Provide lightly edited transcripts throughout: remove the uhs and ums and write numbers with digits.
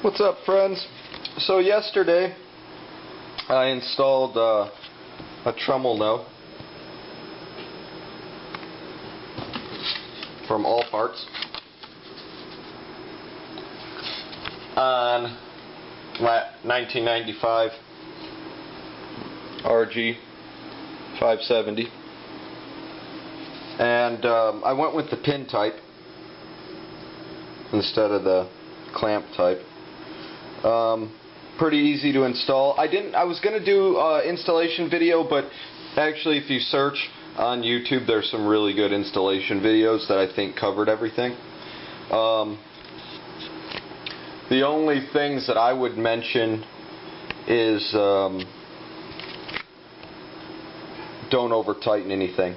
What's up, friends? So yesterday I installed a Tremol-No from All Parts on my 1995 RG570, and I went with the pin type instead of the clamp type. Pretty easy to install. I was gonna do installation video, but actually if you search on YouTube there's some really good installation videos that I think covered everything. The only things that I would mention is don't over tighten anything.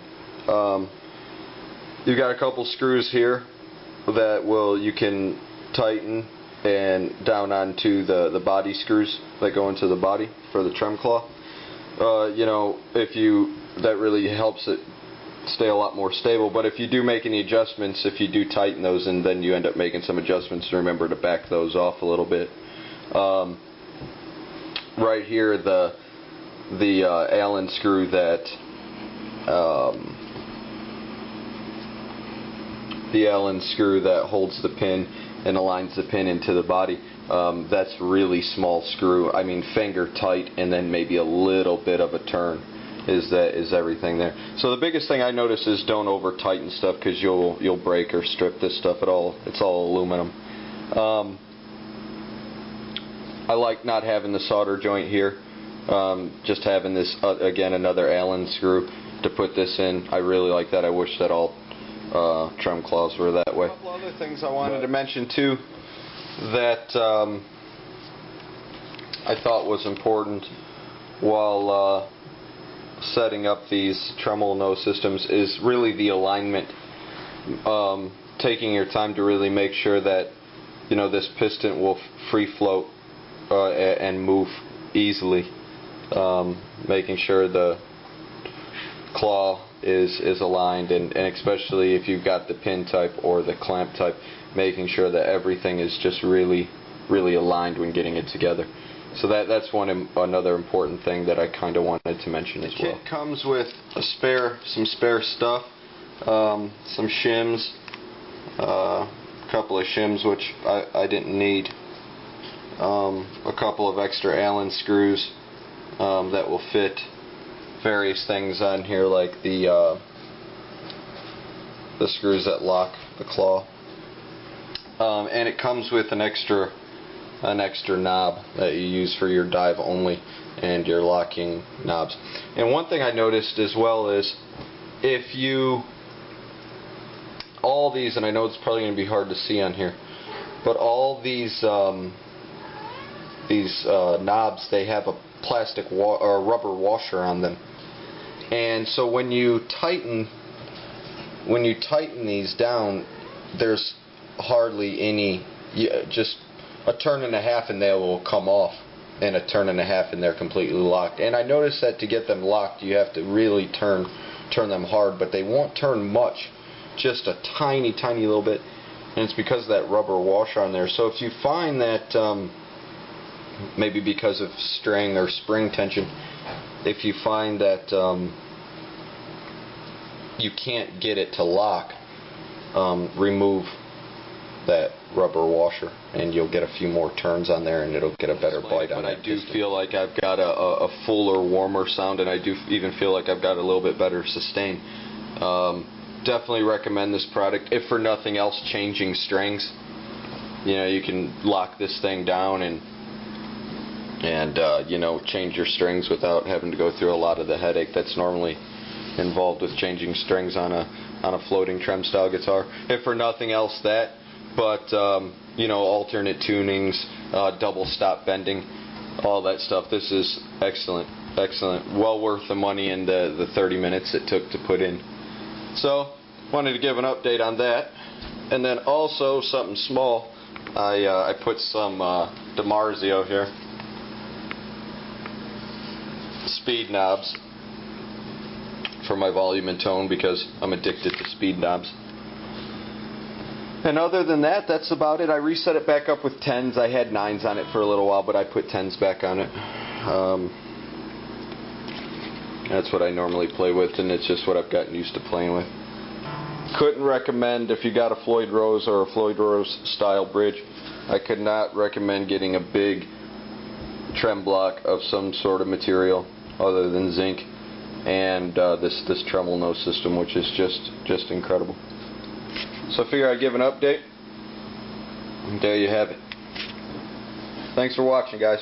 You've got a couple screws here that you can tighten and down onto the body screws that go into the body for the trem claw. You know, that really helps it stay a lot more stable. But if you do make any adjustments, if you do tighten those and then you end up making some adjustments, remember to back those off a little bit. Right here, the Allen screw that holds the pin and aligns the pin into the body, that's really small screw. I mean, finger tight, and then maybe a little bit of a turn is everything there. So the biggest thing I notice is don't over tighten stuff, because you'll break or strip this stuff at all. It's all aluminum. I like not having the solder joint here, just having this again, another Allen screw to put this in. I really like that. I wish that all trem claws were that way. A couple other things I wanted to mention too that I thought was important while setting up these Tremol-No systems is really the alignment. Taking your time to really make sure that this piston will free float and move easily. Making sure the claw is aligned, and especially if you've got the pin type or the clamp type, making sure that everything is just really aligned when getting it together. So that's another important thing that I kind of wanted to mention as well. The kit comes with some spare stuff, some shims, a couple of shims which I didn't need, a couple of extra Allen screws that will fit various things on here, like the screws that lock the claw, and it comes with an extra knob that you use for your dive only and your locking knobs. And one thing I noticed as well is all these, and I know it's probably going to be hard to see on here, but all these knobs, they have a plastic or rubber washer on them. And so when you tighten these down, there's hardly any, just a turn and a half and they will come off, and a turn and a half and they're completely locked. And I noticed that to get them locked you have to really turn them hard, but they won't turn much, just a tiny little bit, and it's because of that rubber washer on there. So if you find that maybe because of string or spring tension, if you find that you can't get it to lock, remove that rubber washer and you'll get a few more turns on there and it'll get a better bite on it. I do feel like I've got a fuller, warmer sound, and I do even feel like I've got a little bit better sustain. Definitely recommend this product. If for nothing else, changing strings. You can lock this thing down and change your strings without having to go through a lot of the headache that's normally involved with changing strings on a floating trem style guitar. If for nothing else that, but alternate tunings, double stop bending, all that stuff. This is excellent, well worth the money and the 30 minutes it took to put in. So wanted to give an update on that, and then also something small. I put some DiMarzio here speed knobs for my volume and tone, because I'm addicted to speed knobs. And other than that, that's about it. I reset it back up with 10s. I had 9s on it for a little while, but I put 10s back on it. That's what I normally play with, and it's just what I've gotten used to playing with. Couldn't recommend, if you got a Floyd Rose or a Floyd Rose style bridge, I could not recommend getting a big trem block of some sort of material other than zinc and this Tremol-No system, which is just incredible. So I figure I'd give an update, and there you have it. Thanks for watching, guys.